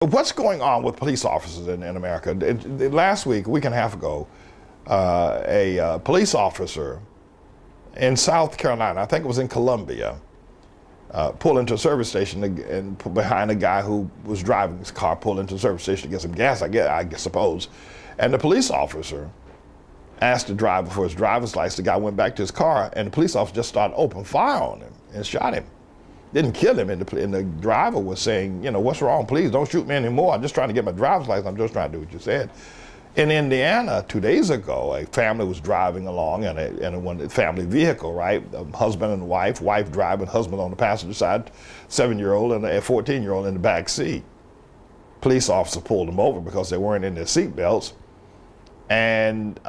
What's going on with police officers in America? Last week, a week and a half ago, a police officer in South Carolina, I think it was in Columbia, pulled into a service station and behind a guy who was driving his car, pulled into a service station to get some gas, I suppose. And the police officer asked the driver for his driver's license. The guy went back to his car, and the police officer just started opening fire on him and shot him. Didn't kill him, and the driver was saying, you know, what's wrong? Please don't shoot me anymore. I'm just trying to get my driver's license. I'm just trying to do what you said. In Indiana, 2 days ago, a family was driving along in a family vehicle, right? A husband and wife driving, husband on the passenger side, 7-year-old and a 14-year-old in the back seat. Police officer pulled them over because they weren't in their seat belts. And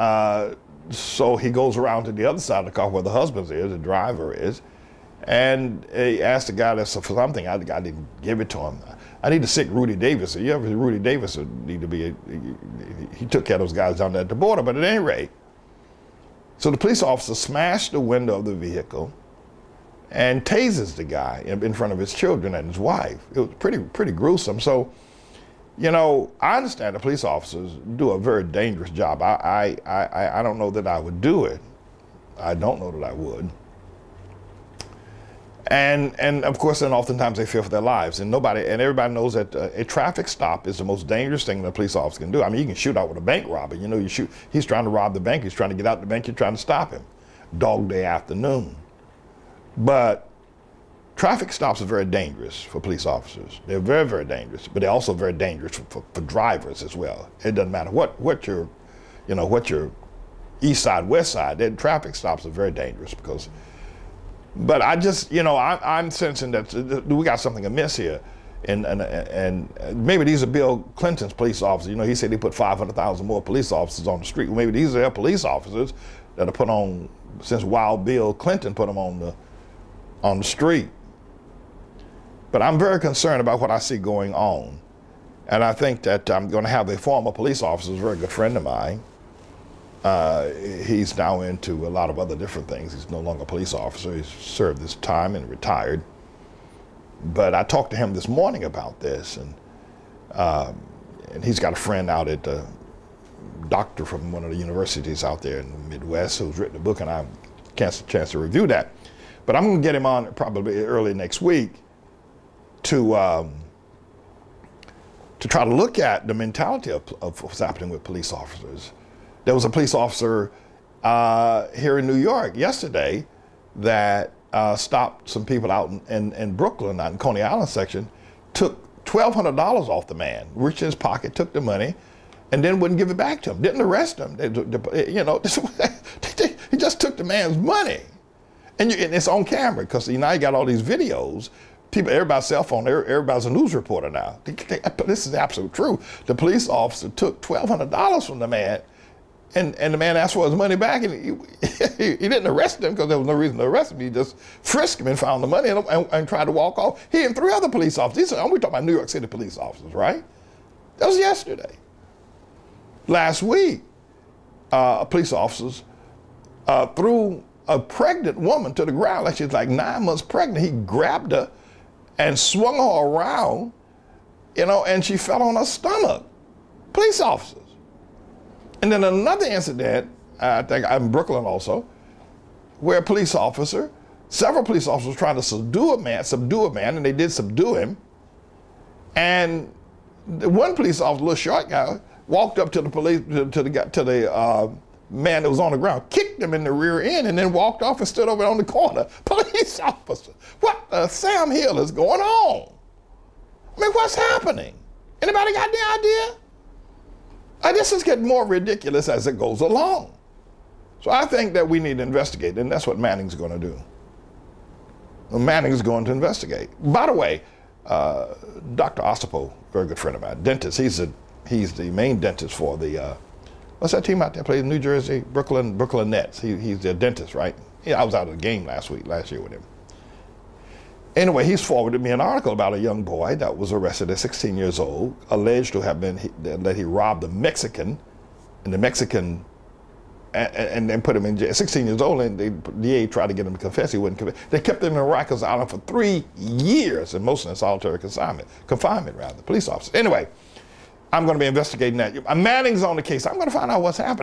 so he goes around to the other side of the car where the husband is, the driver is, and he asked the guy for something. I didn't give it to him. I need to sick Rudy Davis. You ever Rudy Davis would need to be, he took care of those guys down there at the border, but at any rate. So the police officer smashed the window of the vehicle and tases the guy in front of his children and his wife. It was pretty gruesome. So, you know, I understand the police officers do a very dangerous job. I don't know that I would do it. I don't know that I would. And of course, then oftentimes they fear for their lives, and everybody knows that a traffic stop is the most dangerous thing that a police officer can do. I mean, you can shoot out with a bank robber. You know, he's trying to rob the bank, he's trying to get out the bank, you're trying to stop him. Dog day afternoon. But traffic stops are very dangerous for police officers. They're very, very dangerous, but they're also very dangerous for drivers as well. It doesn't matter what your east side, west side, their traffic stops are very dangerous because. But I just, you know, I'm sensing that we got something amiss here. And maybe these are Bill Clinton's police officers. You know, he said he put 500,000 more police officers on the street. Well, maybe these are their police officers that are put on, since Wild Bill Clinton put them on the street. But I'm very concerned about what I see going on. And I think that I'm going to have a former police officer, a very good friend of mine. He's now into a lot of other different things. He's no longer a police officer. He's served his time and retired. But I talked to him this morning about this, and he's got a friend out at a doctor from one of the universities out there in the Midwest who's written a book, and I can't get a chance to review that. But I'm going to get him on probably early next week to try to look at the mentality of what's happening with police officers. There was a police officer here in New York yesterday that stopped some people out in Brooklyn, out in Coney Island section, took $1,200 off the man, reached in his pocket, took the money, and then wouldn't give it back to him. Didn't arrest him. You know, he just took the man's money. And it's on camera because now you got all these videos. Everybody's cell phone, everybody's a news reporter now. This is absolute true. The police officer took $1,200 from the man, and the man asked for his money back, and he didn't arrest him because there was no reason to arrest him. He just frisked him and found the money and tried to walk off. He and 3 other police officers. We're talking about New York City police officers, right? That was yesterday. Last week, police officers threw a pregnant woman to the ground, like she was like 9 months pregnant. He grabbed her and swung her around, you know, and she fell on her stomach. Police officers. And then another incident, I think in Brooklyn also, where several police officers were trying to subdue a man, and they did subdue him. And one police officer, a little short guy, walked up to the man that was on the ground, kicked him in the rear end, and then walked off and stood over on the corner. Police officer, what the Sam Hill is going on? I mean, what's happening? Anybody got any idea? This is getting more ridiculous as it goes along. So I think that we need to investigate, and that's what Manning's going to do. Manning's going to investigate. By the way, Dr. Ossipo, very good friend of mine, dentist, he's the main dentist for the, what's that team out there plays in New Jersey? Brooklyn Nets. He's their dentist, right? Yeah, I was out of the game last year with him. Anyway, he's forwarded me an article about a young boy that was arrested at 16 years old, alleged to have been that he robbed a Mexican, and the Mexican and then put him in jail. 16 years old, and the DA tried to get him to confess. He wouldn't confess. They kept him in Rikers Island for 3 years, and most in solitary confinement, rather, police officers. Anyway, I'm going to be investigating that. Manning's on the case. I'm going to find out what's happening.